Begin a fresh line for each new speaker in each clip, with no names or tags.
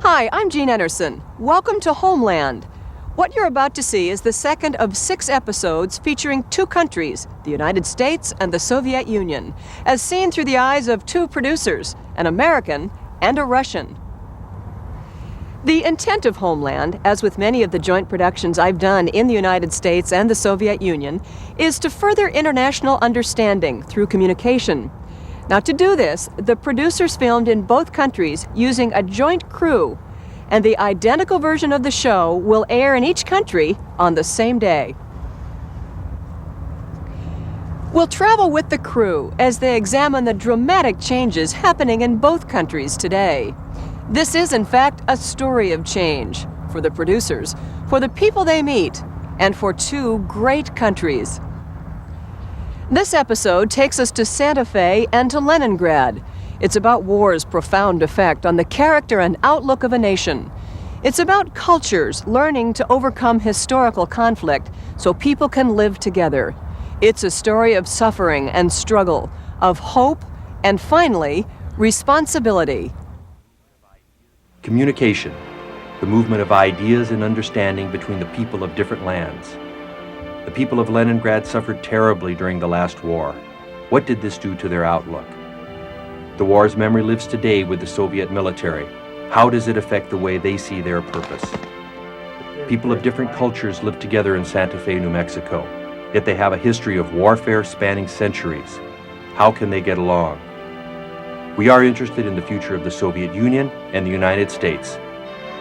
Hi, I'm Jean Ennerson. Welcome to Homeland. What you're about to see is the second of 6 episodes featuring 2 countries, the United States and the Soviet Union, as seen through the eyes of 2 producers, an American and a Russian. The intent of Homeland, as with many of the joint productions I've done in the United States and the Soviet Union, is to further international understanding through communication. Now, to do this, the producers filmed in both countries using a joint crew, and the identical version of the show will air in each country on the same day. We'll travel with the crew as they examine the dramatic changes happening in both countries today. This is, in fact, a story of change for the producers, for the people they meet, and for 2 great countries. This episode takes us to Santa Fe and to Leningrad. It's about war's profound effect on the character and outlook of a nation. It's about cultures learning to overcome historical conflict so people can live together. It's a story of suffering and struggle, of hope, and finally, responsibility.
Communication, the movement of ideas and understanding between the people of different lands. The people of Leningrad suffered terribly during the last war. What did this do to their outlook? The war's memory lives today with the Soviet military. How does it affect the way they see their purpose? People of different cultures live together in Santa Fe, New Mexico, yet they have a history of warfare spanning centuries. How can they get along? We are interested in the future of the Soviet Union and the United States.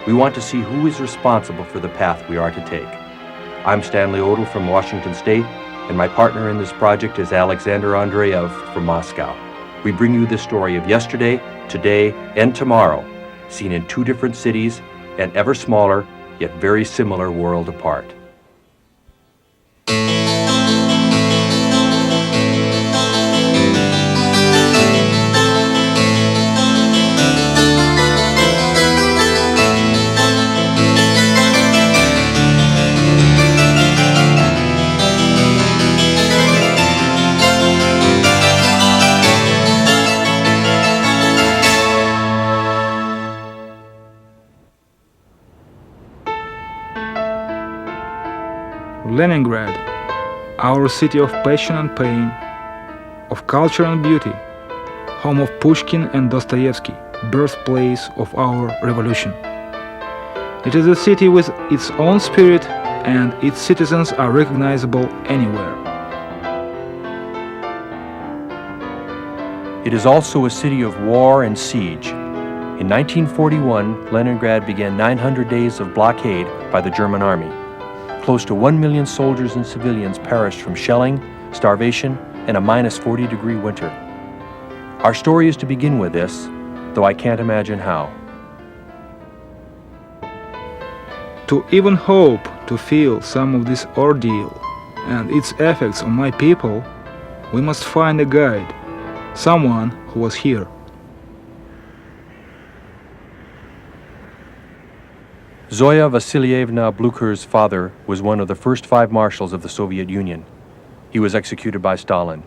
We want to see who is responsible for the path we are to take. I'm Stanley Odell from Washington State, and my partner in this project is Alexander Andreev from Moscow. We bring you the story of yesterday, today, and tomorrow, seen in 2 different cities, and ever smaller, yet very similar world apart.
Leningrad, our city of passion and pain, of culture and beauty, home of Pushkin and Dostoevsky, birthplace of our revolution. It is a city with its own spirit, and its citizens are recognizable anywhere.
It is also a city of war and siege. In 1941, Leningrad began 900 days of blockade by the German army. Close to 1 million soldiers and civilians perished from shelling, starvation, and a minus 40-degree winter. Our story is to begin with this, though I can't imagine how.
To even hope to feel some of this ordeal and its effects on my people, we must find a guide, someone who was here.
Zoya Vassilievna Blucher's father was one of the first 5 marshals of the Soviet Union. He was executed by Stalin.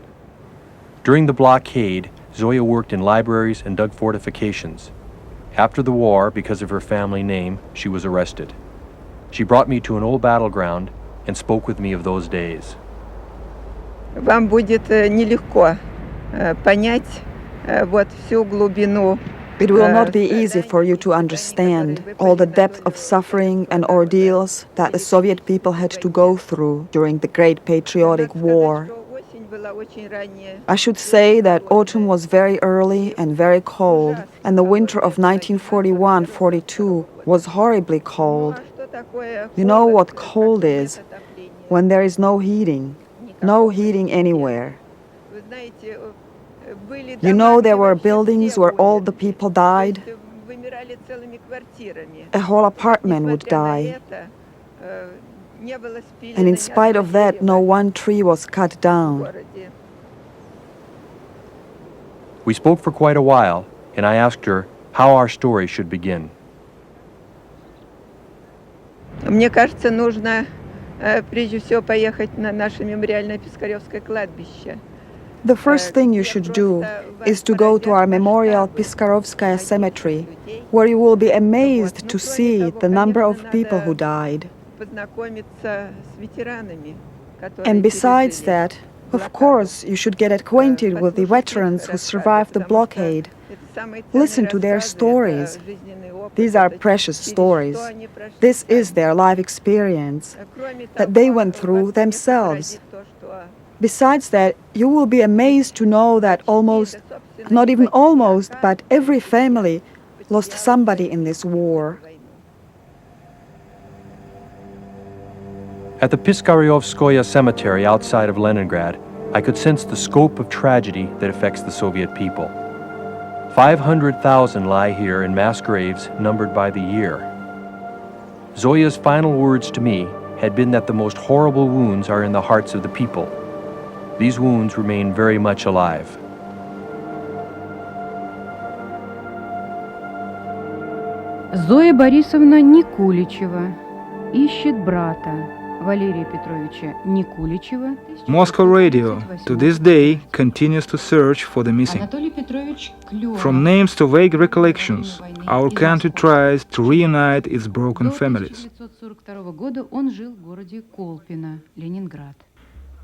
During the blockade, Zoya worked in libraries and dug fortifications. After the war, because of her family name, she was arrested. She brought me to an old battleground and spoke with me of those days.
Вам будет нелегко понять вот всю глубину.
It will not be easy for you to understand all the depth of suffering and ordeals that the Soviet people had to go through during the Great Patriotic War. I should say that autumn was very early and very cold, and the winter of 1941-42 was horribly cold. You know what cold is? When there is no heating anywhere. You know, there were buildings where all the people died. A whole apartment would die. And in spite of that, no one tree was cut down.
We spoke for quite a while, and I asked her how our story should begin.
Мне кажется, нужно прежде всего поехать на наше мемориальное Пискаревское кладбище.
The first thing you should do is to go to our memorial Piskarovskaya cemetery, where you will be amazed to see the number of people who died. And besides that, of course, you should get acquainted with the veterans who survived the blockade. Listen to their stories. These are precious stories. This is their life experience that they went through themselves. Besides that, you will be amazed to know that almost, not even almost, but every family lost somebody in this war.
At the Piskaryovskoye cemetery outside of Leningrad, I could sense the scope of tragedy that affects the Soviet people. 500,000 lie here in mass graves numbered by the year. Zoya's final words to me had been that the most horrible wounds are in the hearts of the people. These wounds remain very much alive.
Зоя Борисовна Никуличева ищет брата Валерия Петровича Никуличева.
Moscow Radio, to this day, continues to search for the missing.
Анатолий Петрович Клёва.
From names to vague recollections, our country tries to reunite its broken
До
families.
1942 года он жил в городе Колпино, Ленинград.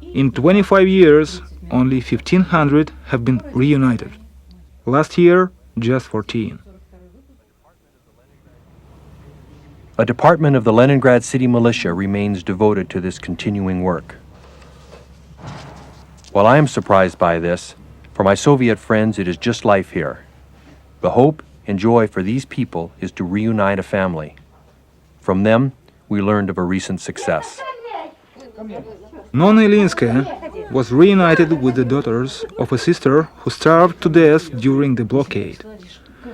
In 25 years, only 1,500 have been reunited. Last year, just 14.
A department of the Leningrad City Militia remains devoted to this continuing work. While I am surprised by this, for my Soviet friends it is just life here. The hope and joy for these people is to reunite a family. From them, we learned of a recent success.
Nona Ilinskaya was reunited with the daughters of a sister who starved to death during the blockade.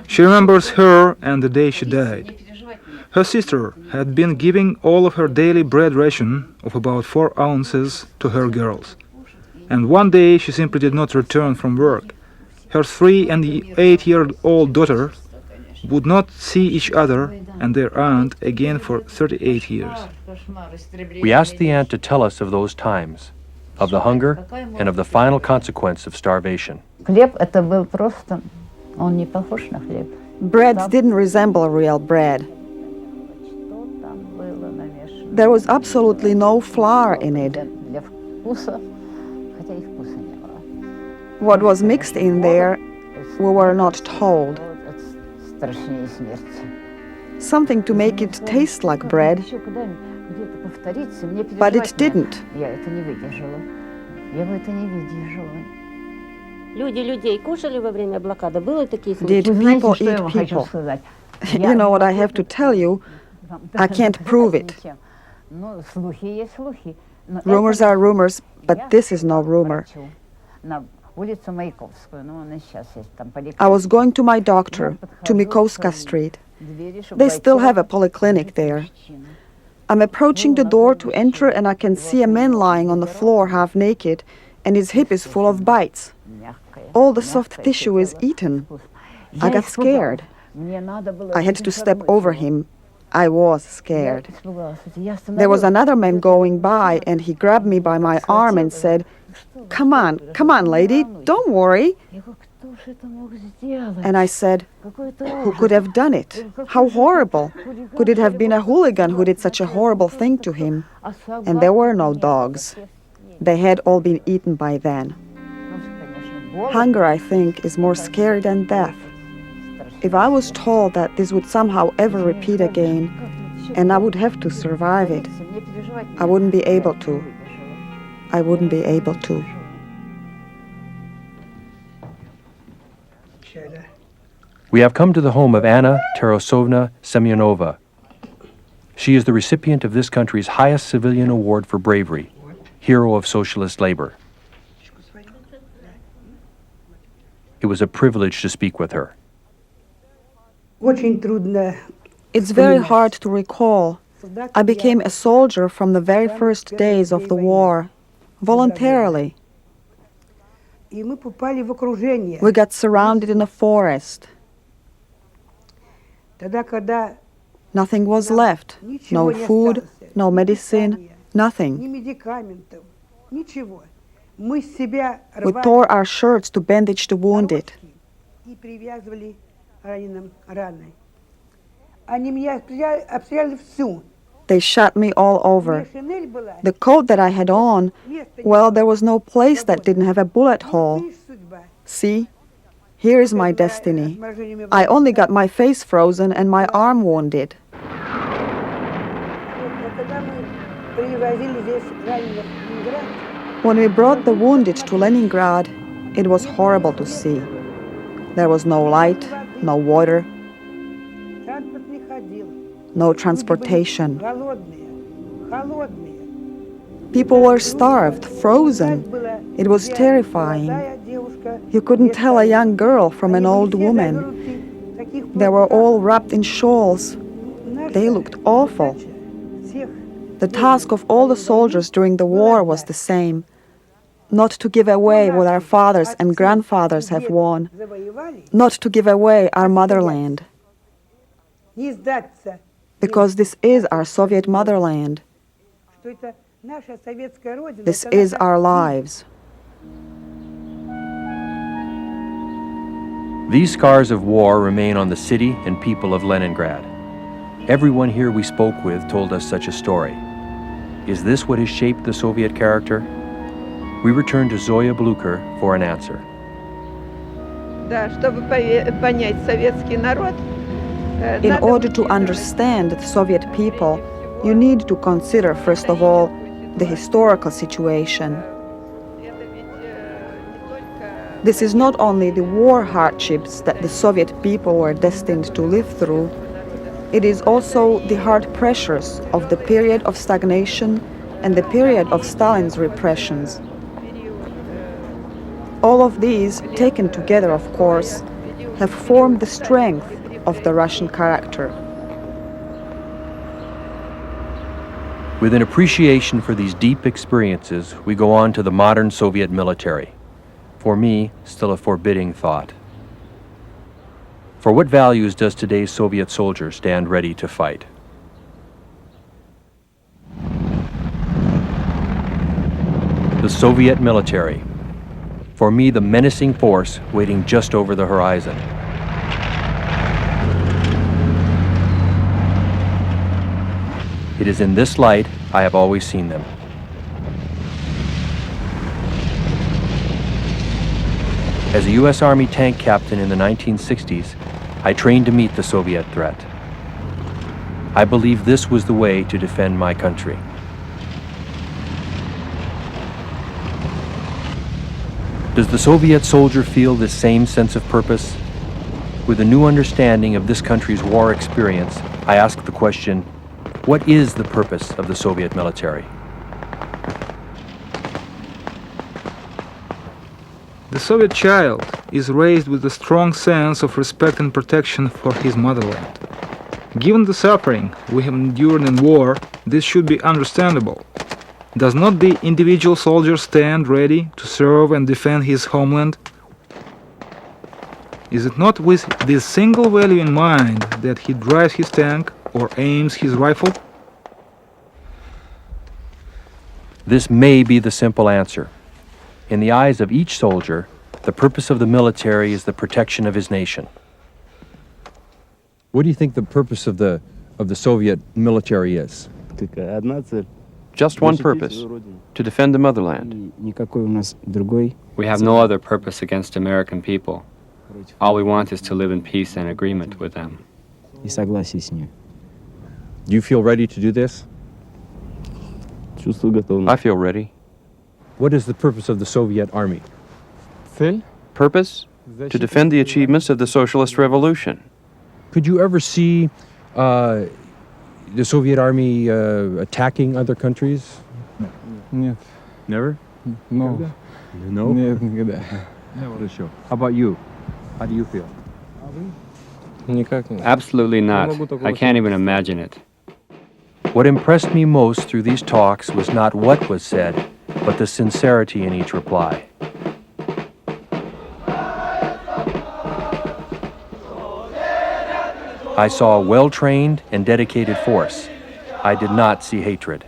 She remembers her and the day she died. Her sister had been giving all of her daily bread ration of about 4 ounces to her girls. And one day she simply did not return from work. Her 3- and 8-year-old daughter would not see each other and their aunt again for 38 years.
We asked the aunt to tell us of those times, of the hunger and of the final consequence of starvation.
Хлеб это был просто, он не похож на хлеб.
Bread didn't resemble real bread.
Что там было намешано?
There was absolutely no flour in it.
Для вкуса, хотя и вкуса не было.
What was mixed in there, we were not told.
Это страшнее смерти.
Something to make it taste like bread,
Еще где-то повторится, мне
but it
переживать надо.
didn't.
Я это не выдержала. Я бы это не выдержала.
Люди людей кушали во время блокады? Было такие
Did
случаи?
Вы знаете,
people
что я
eat
вам хочу
people?
сказать?
You know what I have to tell you? I can't prove it.
Ну, слухи есть слухи. Но
Rumors
это-
are rumors, but
Я
this is no rumor.
врачу на улицу Маяковскую, ну, она сейчас есть там
I was going to my doctor, to Mikoska Street. They still have a polyclinic there. I'm approaching the door to enter and I can see a man lying on the floor half naked and his hip is full of bites. All the soft tissue is eaten. I got scared. I had to step over him. I was scared. There was another man going by and he grabbed me by my arm and said, come on, lady, don't worry. And I said, who could have done it? How horrible. Could it have been a hooligan who did such a horrible thing to him? And there were no dogs. They had all been eaten by then. Hunger, I think, is more scary than death. If I was told that this would somehow ever repeat again, and I would have to survive it, I wouldn't be able to. I wouldn't be able to.
We have come to the home of Anna Tarasovna Semyonova. She is the recipient of this country's highest civilian award for bravery, Hero of Socialist Labor. It was a privilege to speak with her.
Очень трудно.
It's very hard to recall. I became a soldier from the very first days of the war, voluntarily.
И мы попали в окружение.
We got surrounded in a forest.
Тогда, когда
Nothing was left. No food, no medicine,
ни
nothing.
медикаментов, ничего. Мы с себя
We
рвали
tore our shirts to bandage the wounded.
и привязывали раненым раной. Они меня обстреляли всю.
They shot me all
У меня
over.
шинель была.
The coat that I had on, well, there was no place that didn't have a bullet hole.
Видишь, судьба.
See, here is my destiny. I only got my face frozen and my arm wounded.
Когда мы привозили здесь раненых в Ленинград,
When we brought the wounded to Leningrad, it was horrible to see. There was no light, no water,
транспорт не ходил.
no
Люди были
transportation.
голодные, холодные.
People were starved, frozen.
Была
It was terrifying.
молодая девушка,
You couldn't tell a young girl from an
Они были
old
все
woman.
завернуты в таких
They were
платках.
all wrapped in shawls.
Наша
They looked awful.
задача всех
The task of all the soldiers during the war was the same: not to give away what our fathers and grandfathers have won,
завоевали,
not to give away our motherland,
не сдаться,
because this is our Soviet motherland.
что это наша советская родина.
This
это
is
наша
our
жизнь.
lives.
These scars of war remain on the city and people of Leningrad. Everyone here we spoke with told us such a story. Is this what has shaped the Soviet character? We returned to Zoya Blucher for an answer.
Да, чтобы понять советский народ,
In
надо
order to
учитывать
understand the Soviet people, you need to consider, first of all, the historical situation.
это ведь не только
This is not only the war hardships that the Soviet people were destined to live through, it is also the hard pressures of the period of stagnation and the period of Stalin's repressions. All of these, taken together, of course, have formed the strength of the Russian character.
With an appreciation for these deep experiences, we go on to the modern Soviet military. For me, still a forbidding thought. For what values does today's Soviet soldier stand ready to fight? The Soviet military. For me, the menacing force waiting just over the horizon. It is in this light I have always seen them. As a U.S. Army tank captain in the 1960s, I trained to meet the Soviet threat. I believe this was the way to defend my country. Does the Soviet soldier feel this same sense of purpose? With a new understanding of this country's war experience, I ask the question, what is the purpose of the Soviet military?
The Soviet child is raised with a strong sense of respect and protection for his motherland. Given the suffering we have endured in war, this should be understandable. Does not the individual soldier stand ready to serve and defend his homeland? Is it not with this single value in mind that he drives his tank or aims his rifle?
This may be the simple answer. In the eyes of each soldier, the purpose of the military is the protection of his nation.
What do you think the purpose of the Soviet military is?
Just one purpose, to defend the motherland. We have no other purpose against American people. All we want is to live in peace and agreement with them.
Do you feel ready to do this?
I feel ready.
What is the purpose of the Soviet army?
Purpose? To defend the achievements of the socialist revolution.
Could you ever see the Soviet army attacking other countries?
Нет.
Never?
No.
No?
Нет, никогда.
Never. How about you? How do you feel?
Никак нет.
Absolutely not. I can't even imagine it.
What impressed me most through these talks was not what was said, but the sincerity in each reply. I saw a well-trained and dedicated force. I did not see hatred.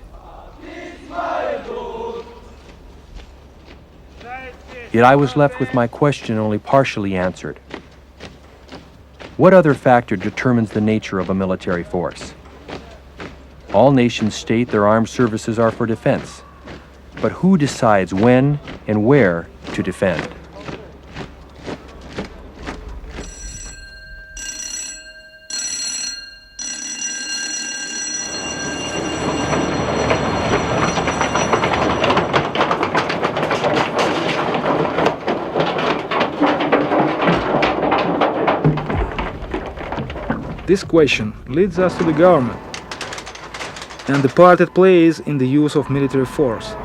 Yet I was left with my question only partially answered. What other factor determines the nature of a military force? All nations state their armed services are for defense. But who decides when and where to defend?
This question leads us to the government and the part it plays in the use of military force.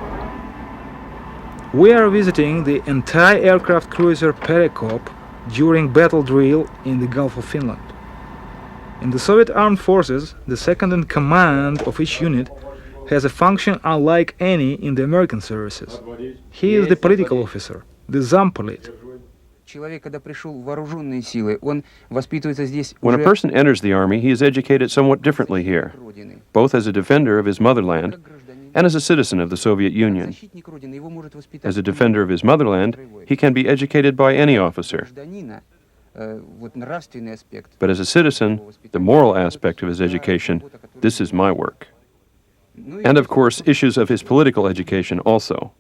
We are visiting the anti-aircraft cruiser Perikop during battle drill in the Gulf of Finland. In the Soviet armed forces, the second in command of each unit has a function unlike any in the American services. He is the political officer, the zampolit.
When a person enters the army, he is educated somewhat differently here, both as a defender of his motherland and as a citizen of the Soviet Union. As a defender of his motherland, he can be educated by any officer. But as a citizen, the moral aspect of his education, this is my work. And of course, issues of his political education also.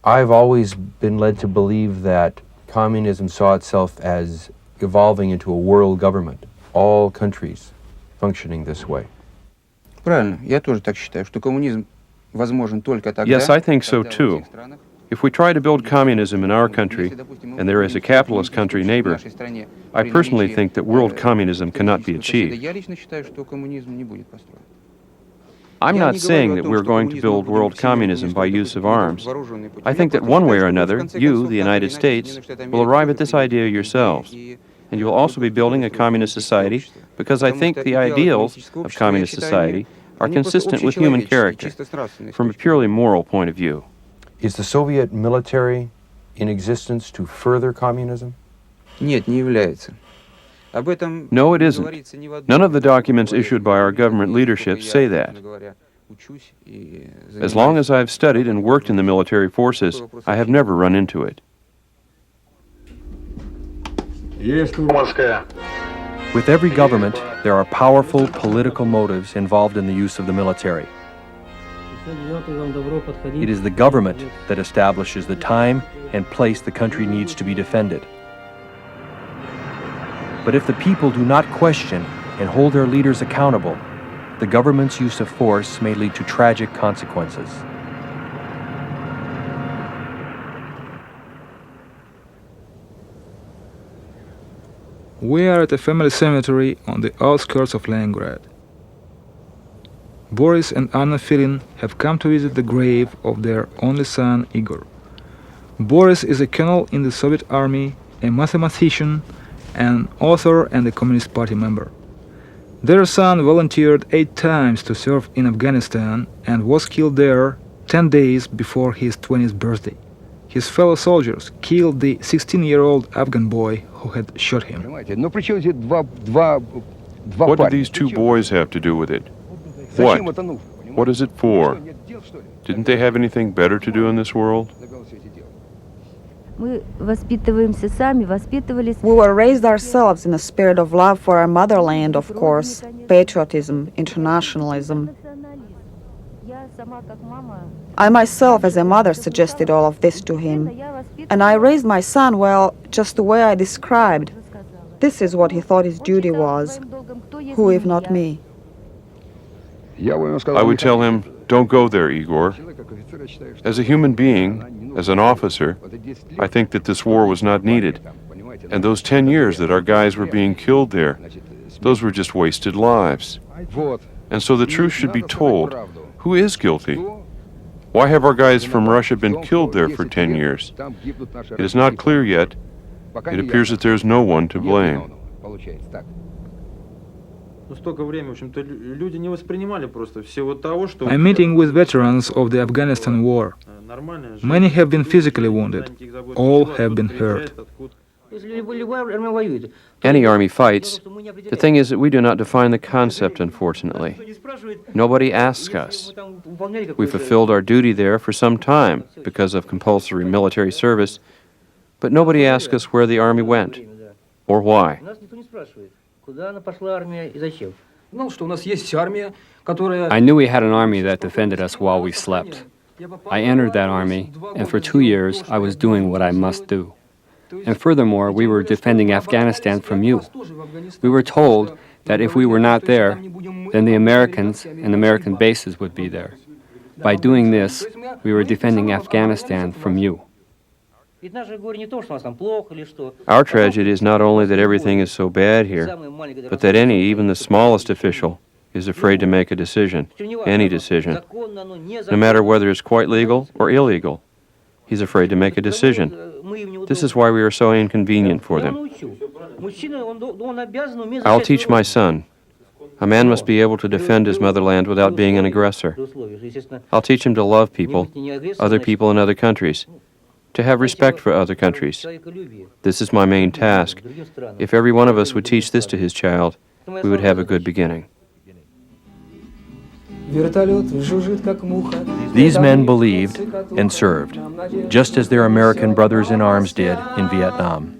I've always been led to believe that communism saw itself as evolving into a world government, all countries functioning this way.
Yes, I think so too. If we try to build communism in our country, and there is a capitalist country neighbor, I personally think that world communism cannot be achieved. I'm not saying that we're going to build world communism by use of arms. I think that one way or another, you, the United States, will arrive at this idea yourselves. And you will also be building a communist society because I think the ideals of communist society are consistent with human character from a purely moral point of view.
Is the Soviet military in existence to further communism?
No, it isn't. None of the documents issued by our government leadership say that. As long as I've studied and worked in the military forces, I have never run into it.
With every government, there are powerful political motives involved in the use of the military. It is the government that establishes the time and place the country needs to be defended. But if the people do not question and hold their leaders accountable, the government's use of force may lead to tragic consequences.
We are at a family cemetery on the outskirts of Leningrad. Boris and Anna Filin have come to visit the grave of their only son, Igor. Boris is a colonel in the Soviet army, a mathematician, an author and a Communist Party member. Their son volunteered 8 times to serve in Afghanistan and was killed there 10 days before his 20th birthday. His fellow soldiers killed the 16-year-old Afghan boy who had shot him.
What do these 2 boys have to do with it? What? What is it for? Didn't they have anything better to do in this world?
We were raised ourselves in a spirit of love for our motherland, of course, patriotism, internationalism. I myself, as a mother, suggested all of this to him. And I raised my son, well, just the way I described. This is what he thought his duty was. Who, if not me?
I would tell him, don't go there, Igor. As a human being, as an officer, I think that this war was not needed. And those 10 years that our guys were being killed there, those were just wasted lives. And so the truth should be told. Who is guilty? Why have our guys from Russia been killed there for 10 years? It is not clear yet. It appears that there is no one to blame.
I'm meeting with veterans of the Afghanistan war. Many have been physically wounded. All have been hurt.
Any army fights. The thing is that we do not define the concept, unfortunately. Nobody asks us. We fulfilled our duty there for some time because of compulsory military service,
But nobody asked us where the army went or why.
I knew we had an army that defended us while we slept. I entered that army, and for 2 years I was doing what I must do. And furthermore, we were defending Afghanistan from you. We were told that if we were not there, then the Americans and American bases would be there. By doing this, we were defending Afghanistan from you.
Our tragedy is not only that everything is so bad here, but that any, even the smallest official, is afraid to make a decision, any decision. No matter whether it's quite legal or illegal, he's afraid to make a decision. This is why we are so inconvenient for them. I'll teach my son. A man must be able to defend his motherland without being an aggressor. I'll teach him to love people, other people in other countries, to have respect for other countries. This is my main task. If every one of us would teach this to his child, we would have a good beginning.
These men believed and served, just as their American brothers in arms did in Vietnam.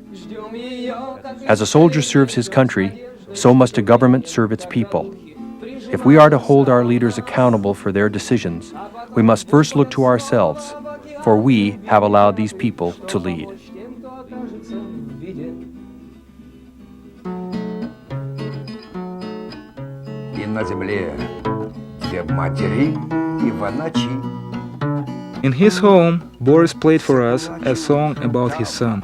As a soldier serves his country, so must a government serve its people. If we are to hold our leaders accountable for their decisions, we must first look to ourselves, for we have allowed these people to lead.
In his home, Boris played for us a song about his son.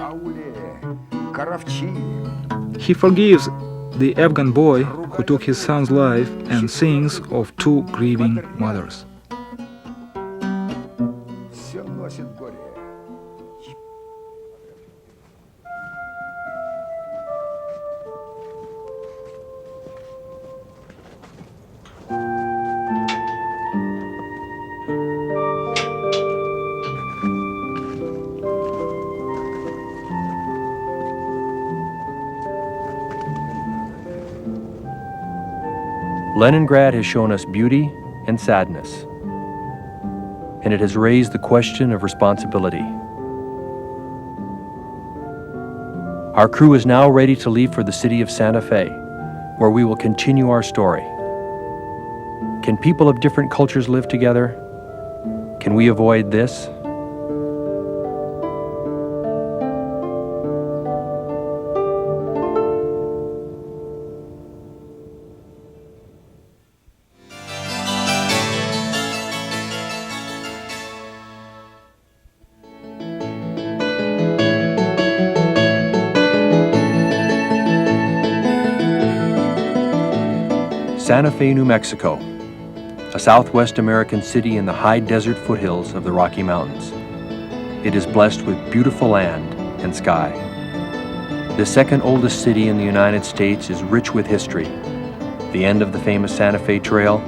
He forgives the Afghan boy who took his son's life and sings of two grieving mothers.
Leningrad has shown us beauty and sadness, and it has raised the question of responsibility. Our crew is now ready to leave for the city of Santa Fe, where we will continue our story. Can people of different cultures live together? Can we avoid this? Santa Fe, New Mexico, a southwest American city in the high desert foothills of the Rocky Mountains. It is blessed with beautiful land and sky. The second oldest city in the United States is rich with history. The end of the famous Santa Fe Trail,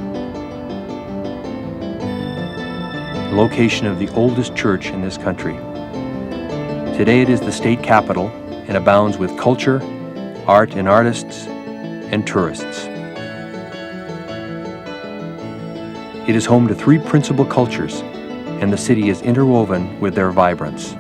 the location of the oldest church in this country. Today it is the state capital and abounds with culture, art and artists, and tourists. It is home to three principal cultures, and the city is interwoven with their vibrance.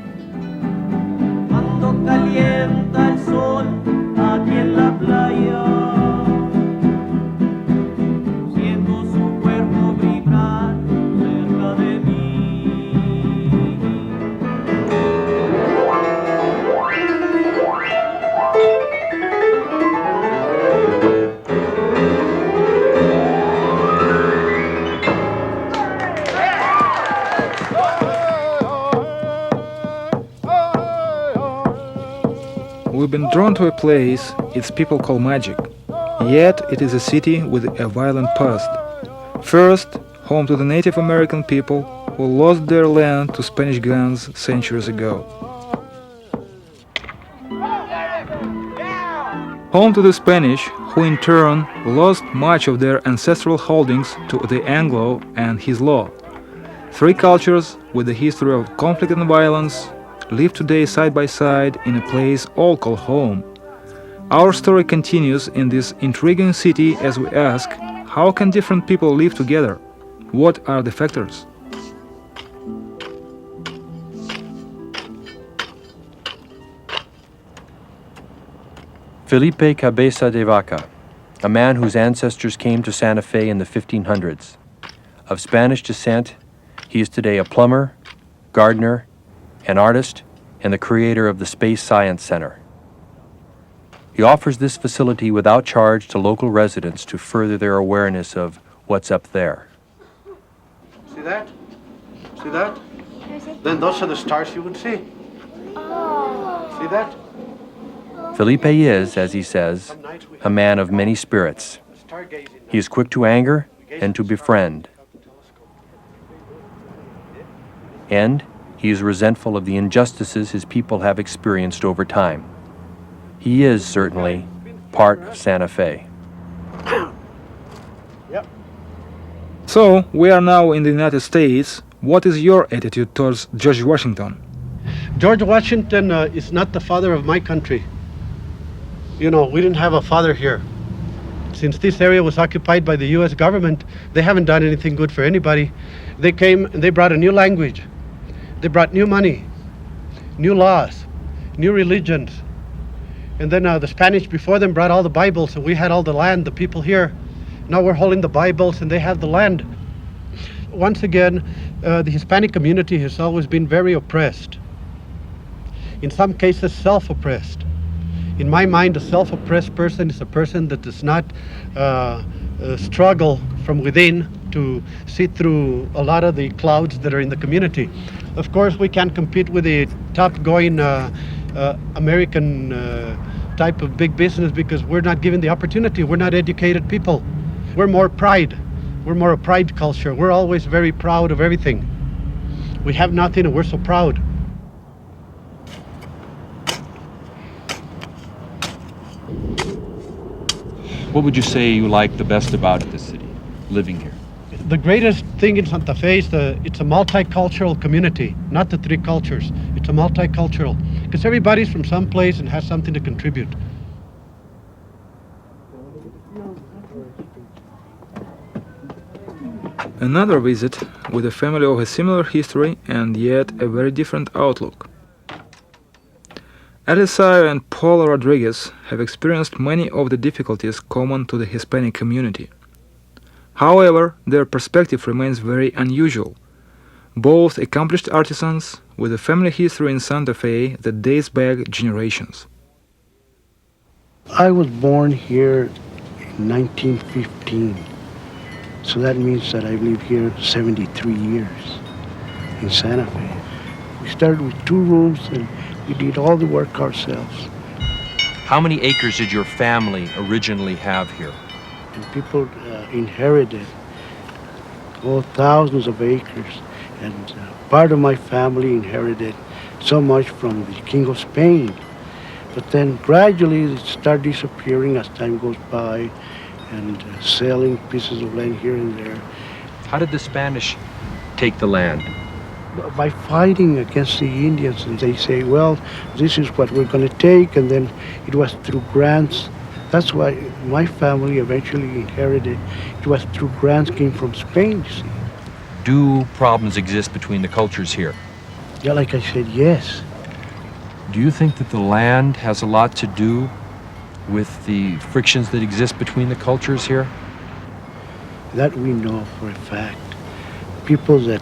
We've been drawn to a place its people call magic, yet it is a city with a violent past. First, home to the Native American people who lost their land to Spanish guns centuries ago. Home to the Spanish, who in turn lost much of their ancestral holdings to the Anglo and his law. Three cultures with a history of conflict and violence live today side by side in a place all call home. Our story continues in this intriguing city as we ask, how can different people live together? What are the factors?
Felipe Cabeza de Vaca, a man whose ancestors came to Santa Fe in the 1500s. Of Spanish descent, he is today a plumber, gardener, an artist, and the creator of the Space Science Center. He offers this facility without charge to local residents to further their awareness of what's up there.
See that? See that? Then those are the stars you would see. See that?
Felipe is, as he says, a man of many spirits. He is quick to anger and to befriend. And he is resentful of the injustices his people have experienced over time. He is certainly part of Santa Fe.
So, we are now in the United States. What is your attitude towards George Washington?
George Washington is not the father of my country. You know, we didn't have a father here. Since this area was occupied by the U.S. government, they haven't done anything good for anybody. They came and they brought a new language. They brought new money, new laws, new religions. And then the Spanish before them brought all the Bibles, and we had all the land, the people here. Now we're holding the Bibles and they have the land. Once again, the Hispanic community has always been very oppressed. In some cases, self-oppressed. In my mind, a self-oppressed person is a person that does not struggle from within to see through a lot of the clouds that are in the community. Of course, we can't compete with the top-going American type of big business because we're not given the opportunity. We're not educated people. We're more pride. We're more a pride culture. We're always very proud of everything. We have nothing and we're so proud.
What would you say you like the best about this city, living here?
The greatest thing in Santa Fe is it's a multicultural community, not the three cultures. It's a multicultural, because everybody's from some place and has something to contribute.
Another visit with a family of a similar history and yet a very different outlook. Eliseo and Paula Rodriguez have experienced many of the difficulties common to the Hispanic community. However, their perspective remains very unusual. Both accomplished artisans with a family history in Santa Fe that dates back generations.
I was born here in 1915, so that means that I've lived here 73 years in Santa Fe. We started with 2 rooms and we did all the work ourselves.
How many acres did your family originally have here?
And people inherited thousands of acres, and part of my family inherited so much from the King of Spain. But then gradually it started disappearing as time goes by, and selling pieces of land here and there.
How did the Spanish take the land?
By fighting against the Indians, and they say, well, this is what we're going to take, and then it was through grants. That's why my family eventually inherited. It was through grants came from Spain, you see.
Do problems exist between the cultures here?
Yeah, like I said, yes.
Do you think that the land has a lot to do with the frictions that exist between the cultures here?
That we know for a fact. People that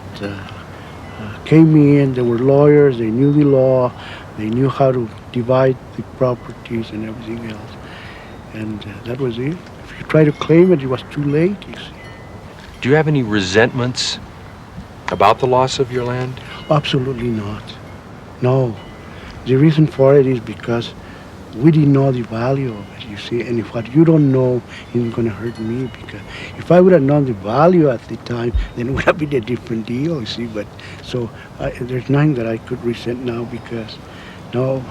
came in, they were lawyers, they knew the law, they knew how to divide the properties and everything else. And that was it. If you try to claim it, it was too late, you see.
Do you have any resentments about the loss of your land?
Absolutely not. No. The reason for it is because we didn't know the value of it, you see. And if what you don't know isn't going to hurt me, because if I would have known the value at the time, then it would have been a different deal, you see. But so there's nothing that I could resent now, because no,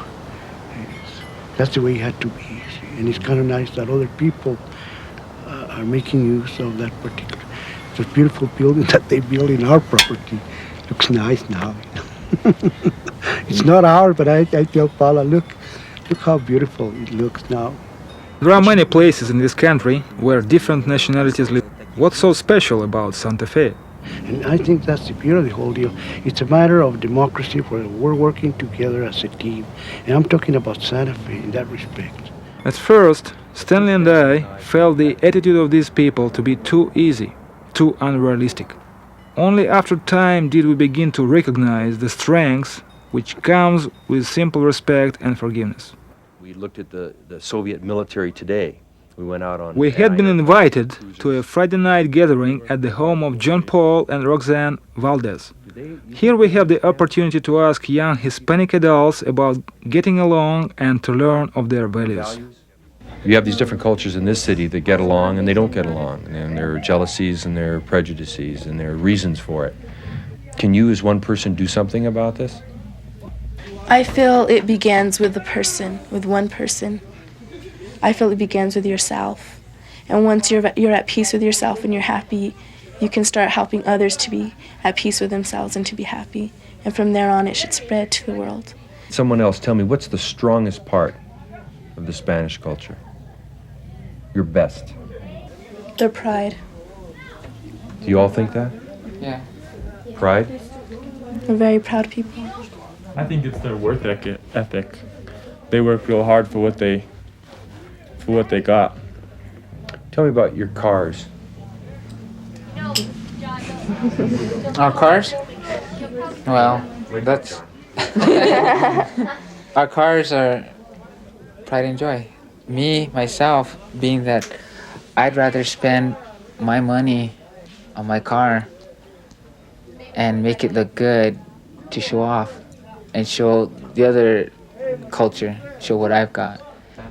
that's the way it had to be. And it's kind of nice that other people are making use of that particular, the beautiful building that they built in our property. Looks nice now. It's not ours, but I tell Paula, look how beautiful it looks now.
There are many places in this country where different nationalities live. What's so special about Santa Fe?
And I think that's the beauty of the whole deal. It's a matter of democracy where we're working together as a team. And I'm talking about Santa Fe in that respect.
At first, Stanley and I felt the attitude of these people to be too easy, too unrealistic. Only after time did we begin to recognize the strength which comes with simple respect and forgiveness.
We looked at the Soviet military today. We went out on...
We had been invited to a Friday night gathering at the home of John Paul and Roxanne Valdez. Here we have the opportunity to ask young Hispanic adults about getting along and to learn of their values.
You have these different cultures in this city that get along and they don't get along, and there are jealousies and there are prejudices and there are reasons for it. Can you as one person do something about this?
I feel it begins with the person, with one person. I feel it begins with yourself. And once you're at peace with yourself and you're happy, you can start helping others to be at peace with themselves and to be happy. And from there on, it should spread to the world.
Someone else, tell me, what's the strongest part of the Spanish culture? Your best?
Their pride.
Do you all think that?
Yeah.
Pride?
They're very proud people.
I think it's their work ethic. They work real hard for what they got.
Tell me about your cars.
Our cars? Well, that's... Our cars are pride and joy. Me, myself, being that I'd rather spend my money on my car and make it look good to show off and show the other culture, show what I've got.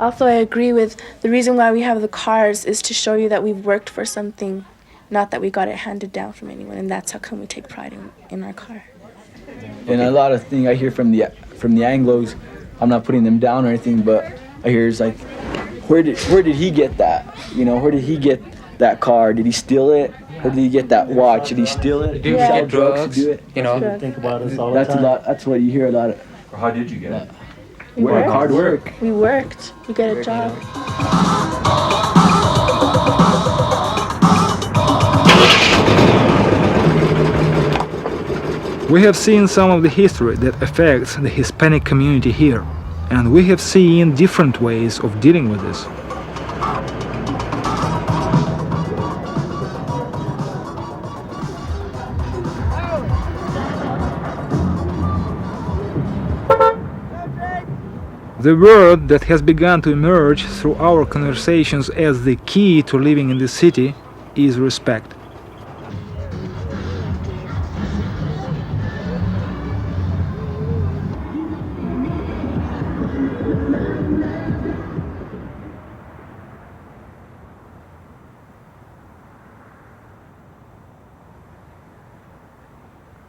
Also, I agree with the reason why we have the cars is to show you that we've worked for something, not that we got it handed down from anyone, and that's how come we take pride in our car.
And a lot of things I hear from the Anglos, I'm not putting them down or anything, but I hear it's like, where did he get that? You know, where did he get that car? Did he steal it? Where did he get that watch? Did he steal it?
Did he get drugs?
To do it?
You know,
think about it all the time. That's what you hear a lot of.
Or how did you get it?
Work.
Hard work.
We worked. We got a job.
We have seen some of the history that affects the Hispanic community here, and we have seen different ways of dealing with this. The word that has begun to emerge through our conversations as the key to living in the city is respect.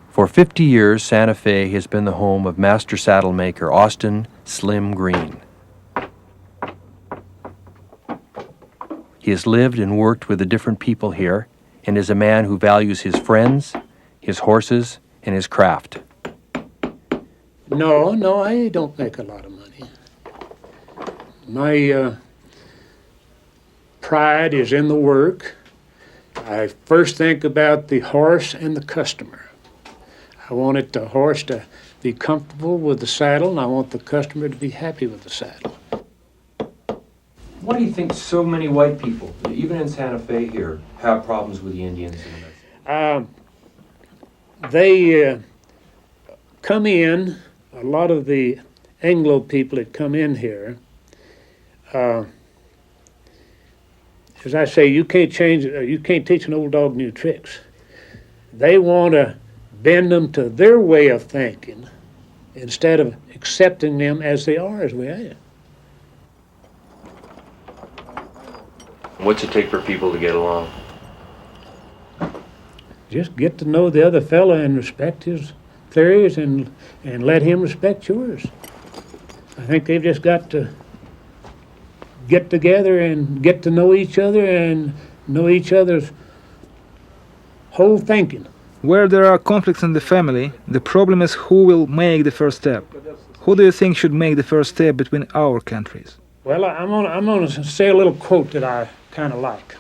For 50 years, Santa Fe has been the home of master saddle maker Austin Slim Green. He has lived and worked with the different people here and is a man who values his friends, his horses, and his craft.
No, I don't make a lot of money. My pride is in the work. I first think about the horse and the customer. I want the horse to be comfortable with the saddle, and I want the customer to be happy with the saddle.
Why do you think so many white people, even in Santa Fe here, have problems with the Indians?
They come in, a lot of the Anglo people that come in here, as I say, you can't teach an old dog new tricks. They want to bend them to their way of thinking instead of accepting them as they are, as we are.
What's it take for people to get along?
Just get to know the other fella and respect his theories and let him respect yours. I think they've just got to get together and get to know each other and know each other's whole thinking.
Where there are conflicts in the family, the problem is who will make the first step. Who do you think should make the first step between our countries?
Well, I'm gonna say a little quote that I kind of like.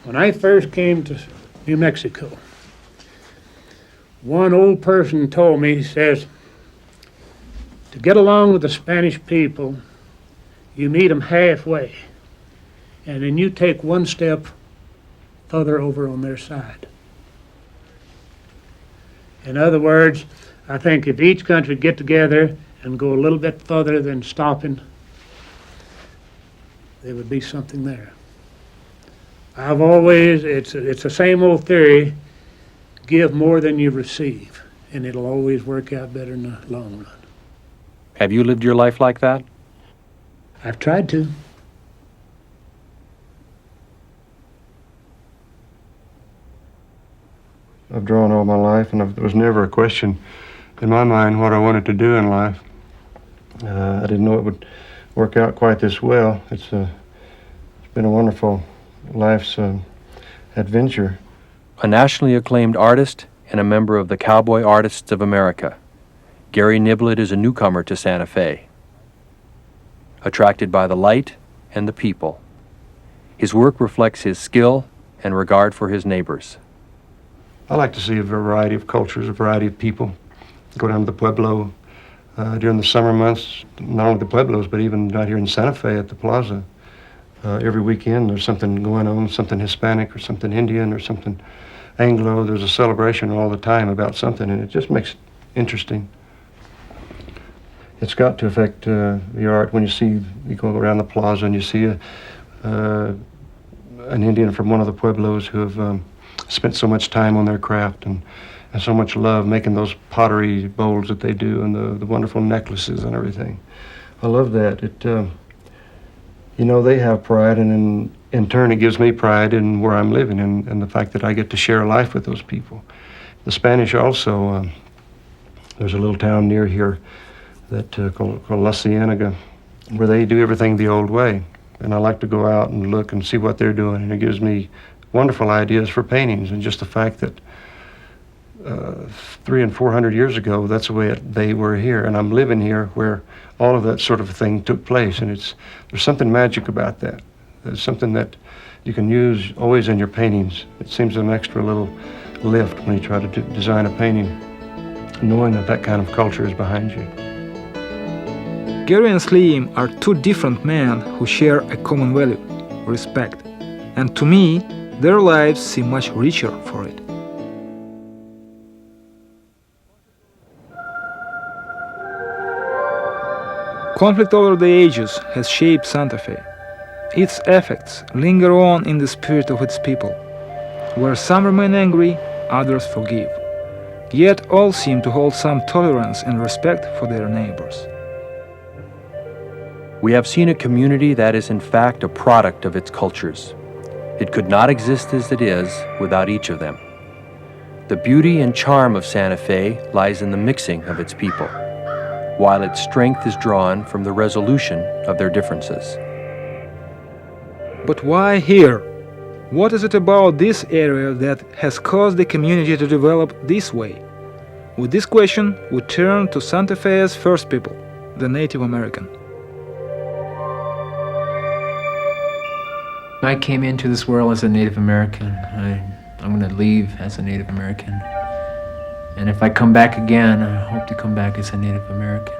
When I first came to New Mexico, one old person told me, he says, to get along with the Spanish people, You meet them halfway, and then you take one step further over on their side. In other words, I think if each country get together and go a little bit further than stopping, there would be something there. I've always, it's the same old theory, give more than you receive, and it'll always work out better in the long run.
Have you lived your life like that?
I've tried to.
I've drawn all my life, and there was never a question in my mind what I wanted to do in life. I didn't know it would work out quite this well. It's been a wonderful life's adventure.
A nationally acclaimed artist and a member of the Cowboy Artists of America, Gary Niblett is a newcomer to Santa Fe. Attracted by the light and the people, his work reflects his skill and regard for his neighbors.
I like to see a variety of cultures, a variety of people. Go down to the Pueblo during the summer months, not only the Pueblos, but even right here in Santa Fe at the plaza. Every weekend there's something going on, something Hispanic or something Indian or something Anglo. There's a celebration all the time about something, and it just makes it interesting. It's got to affect the art when you go around the plaza and you see an Indian from one of the Pueblos who have spent so much time on their craft and so much love making those pottery bowls that they do and the wonderful necklaces and everything. I love that. They have pride, and in turn it gives me pride in where I'm living and the fact that I get to share a life with those people. The Spanish also, there's a little town near here that called La Cienega, where they do everything the old way. And I like to go out and look and see what they're doing, and it gives me wonderful ideas for paintings. And just the fact that 300 and 400 years ago, that's the way they were here, and I'm living here where all of that sort of thing took place. And there's something magic about that. There's something that you can use always in your paintings. It seems an extra little lift when you try to design a painting, knowing that kind of culture is behind you.
Gary and Slim are two different men who share a common value, respect. And to me, their lives seem much richer for it. Conflict over the ages has shaped Santa Fe. Its effects linger on in the spirit of its people. Where some remain angry, others forgive. Yet all seem to hold some tolerance and respect for their neighbors.
We have seen a community that is in fact a product of its cultures. It could not exist as it is without each of them. The beauty and charm of Santa Fe lies in the mixing of its people, while its strength is drawn from the resolution of their differences.
But why here? What is it about this area that has caused the community to develop this way? With this question, we turn to Santa Fe's first people, the Native American.
I came into this world as a Native American. I'm going to leave as a Native American. And if I come back again, I hope to come back as a Native American.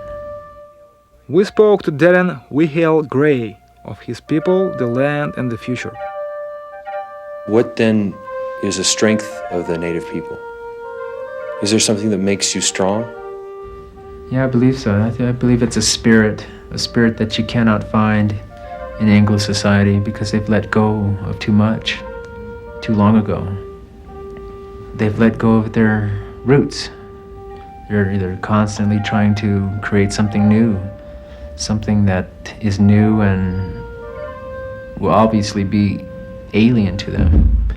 We spoke to Darren Wihale Gray of his people, the land, and the future.
What then is the strength of the Native people? Is there something that makes you strong?
Yeah, I believe so. I believe it's a spirit that you cannot find in Anglo society because they've let go of too much, too long ago. They've let go of their roots. They're constantly trying to create something new, something that is new and will obviously be alien to them.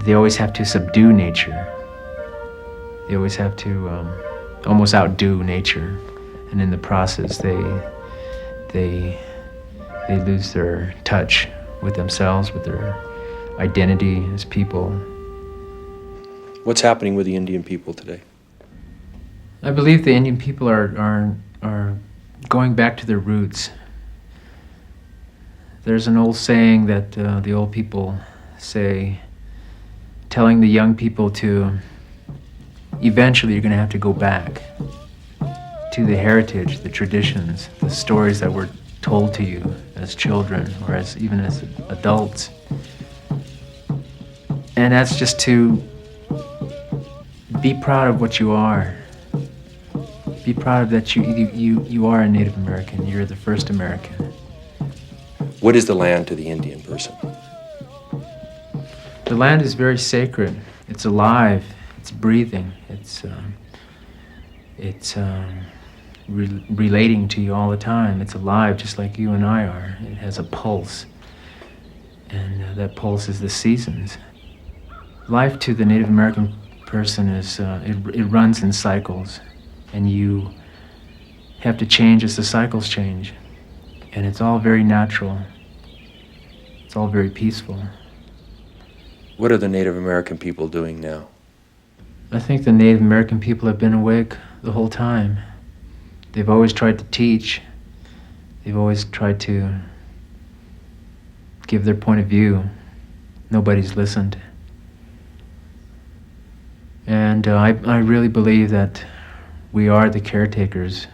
They always have to subdue nature. They always have to almost outdo nature, and in the process they lose their touch with themselves, with their identity as people.
What's happening with the Indian people today?
I believe the Indian people are going back to their roots. There's an old saying that the old people say, telling the young people to, eventually you're going to have to go back to the heritage, the traditions, the stories that were
told to you as children or even as adults. And that's just to be proud of what you are. Be proud that you are a Native American. You're the first American.
What is the land to the Indian person?
The land is very sacred. It's alive. It's breathing. It's relating to you all the time. It's alive, just like you and I are. It has a pulse, and that pulse is the seasons. Life to the Native American person is it runs in cycles, and you have to change as the cycles change, and it's all very natural. It's all very peaceful.
What are the Native American people doing now?
I think the Native American people have been awake the whole time. They've always tried to teach. They've always tried to give their point of view. Nobody's listened. And I really believe that we are the caretakers.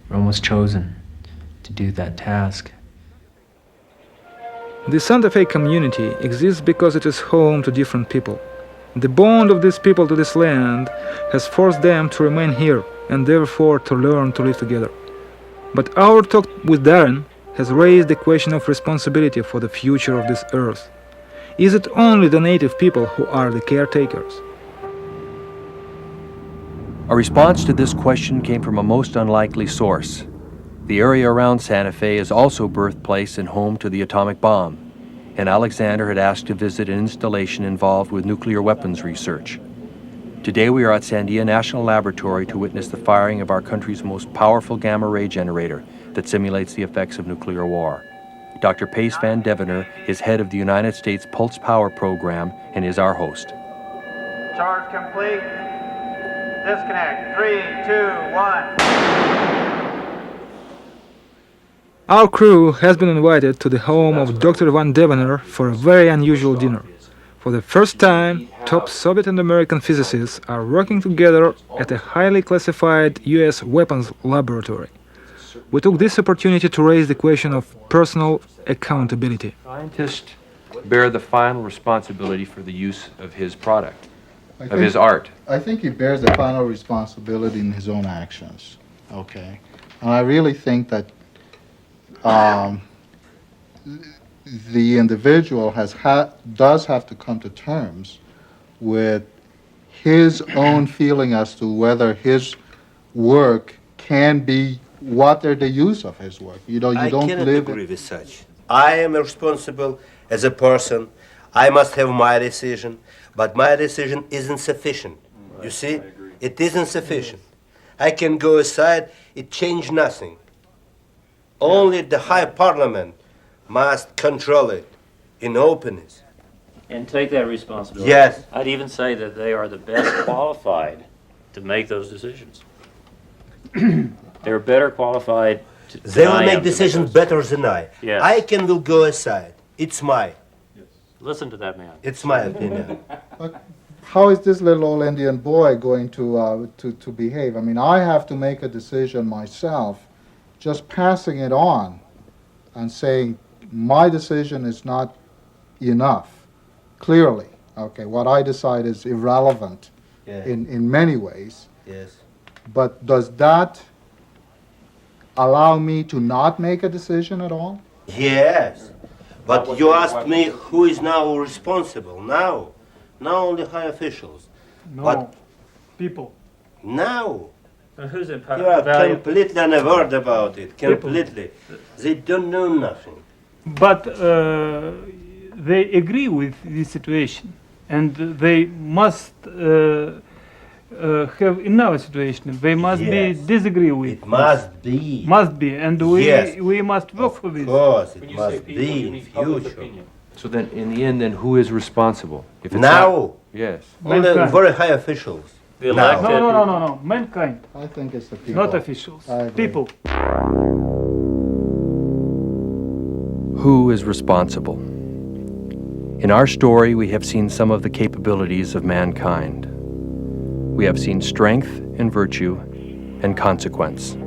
We're almost chosen to do that task.
The Santa Fe community exists because it is home to different people. The bond of these people to this land has forced them to remain here and therefore to learn to live together. But our talk with Darren has raised the question of responsibility for the future of this earth. Is it only the native people who are the caretakers?
Our response to this question came from a most unlikely source. The area around Santa Fe is also birthplace and home to the atomic bomb, and Alexander had asked to visit an installation involved with nuclear weapons research. Today we are at Sandia National Laboratory to witness the firing of our country's most powerful gamma ray generator that simulates the effects of nuclear war. Dr. Pace Van Devener is head of the United States Pulse Power Program and is our host.
Charge complete. Disconnect. 3, 2, 1.
Our crew has been invited to the home of Dr. Van Devener for a very unusual dinner. For the first time, top Soviet and American physicists are working together at a highly classified US weapons laboratory. We took this opportunity to raise the question of personal accountability.
Scientists bear the final responsibility for the use of his product, of his art.
I think he bears the final responsibility in his own actions, okay? And I really think that the individual does have to come to terms with his own feeling as to whether his work can be what are the use of his work. You know, you don't
cannot
live.
agree with such. I am responsible as a person. I must have my decision, but my decision isn't sufficient. You see, it isn't sufficient. I can go aside. It changed nothing. Only the High Parliament must control it in openness.
And take that responsibility.
Yes.
I'd even say that they are the best qualified to make those decisions. They're better qualified to
They will make decisions better than I.
Yes.
I will go aside. It's my.
Listen to that man.
It's my opinion.
How is this little old Indian boy going to behave? I mean, I have to make a decision myself. Just passing it on and saying my decision is not enough, clearly. Okay, what I decide is irrelevant in many ways.
Yes.
But does that allow me to not make a decision at all?
Yes. But you asked me who is now responsible. Now only high officials.
No,
but
people.
Now.
Who's in
You are completely unaware about it. Completely. They don't know nothing.
But they agree with this situation, and they must have in our situation. They must be disagree with.
It must be.
Must be, and we must work for this.
Of course, it must be in future.
So then, in the end, then who is responsible? If it's
Now?
not- yes.
Only very high officials.
The
Now.
No. Mankind.
I think it's the people.
Not officials. People.
Who is responsible? In our story, we have seen some of the capabilities of mankind. We have seen strength and virtue and consequence.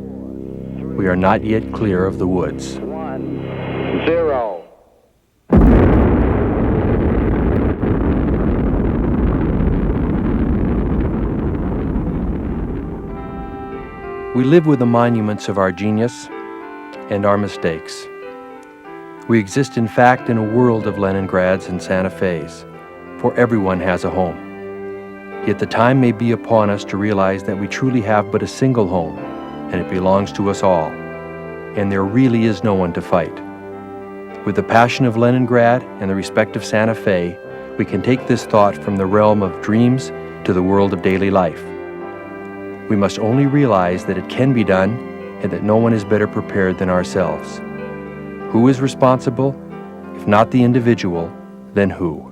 We are not yet clear of the woods.
0.
We live with the monuments of our genius and our mistakes. We exist, in fact, in a world of Leningrads and Santa Fe's, for everyone has a home. Yet the time may be upon us to realize that we truly have but a single home, and it belongs to us all, and there really is no one to fight. With the passion of Leningrad and the respect of Santa Fe, we can take this thought from the realm of dreams to the world of daily life. We must only realize that it can be done and that no one is better prepared than ourselves. Who is responsible? If not the individual, then who?